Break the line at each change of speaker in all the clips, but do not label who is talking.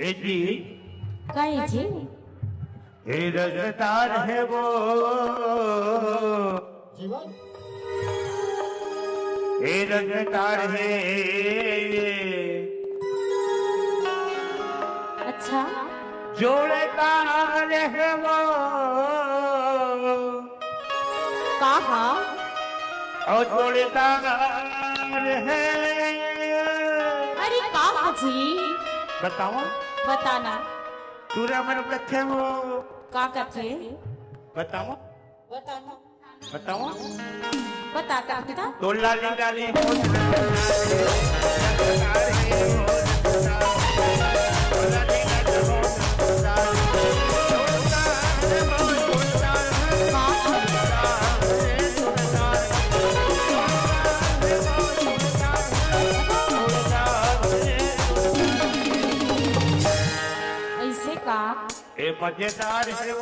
ए जी
कहीं जी
ये रजतार है वो
जीवन
ये रजतार है
अच्छा
जोड़तार है वो
कहा
और जोड़तार है।
अरे कहा जी
बताओ
बताना
तूरा मन रखे हो
का कथे
बताओ
बताना
बताओ
बता का बता
तो लाली लाली हो रजतार है वो रजतार है।
ऐसे का
ए मजेदार है वो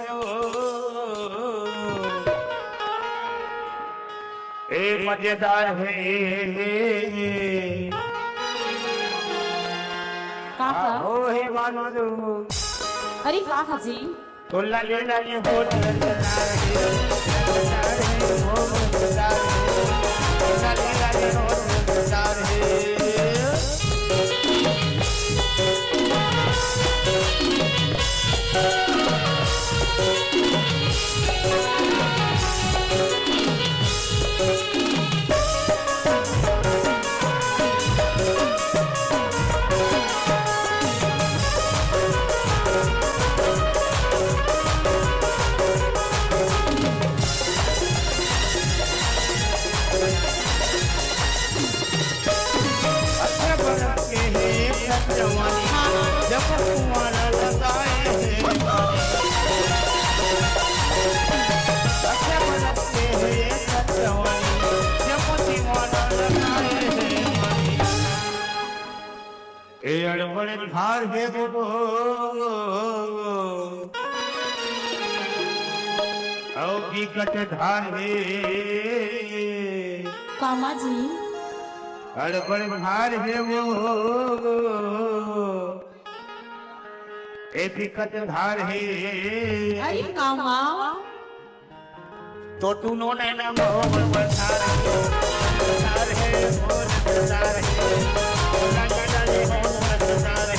ए मजेदार है
कहा
हो ही मानो दो
अरे कहा जी
तो लाले लाले हो रजतार है वो मजेदार है लाले लाले हो रजतार है। धार है वो विकट धार है
कामा जी
अड़बड़ धार है वो विकट धार है।
अरे कामा
तो तू नो नैना मोहन बसार है मोहन बसार है लाला लाले मोहन बसार है।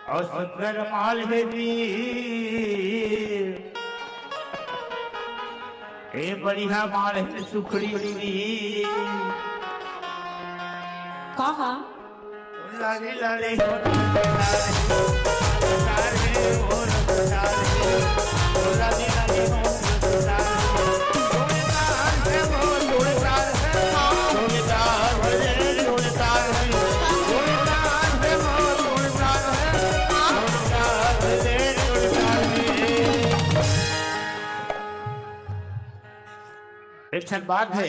और सुंदर माल है ए बढ़िया माल है सुखड़ी
कहा
लाले लाले हो रजतार है वो रजतार है लाले लाले हो रजतार है वो जोड़तार है जोड़तार है जोड़तार है जोड़तार है वो जोड़तार है जोड़तार है। एक बात है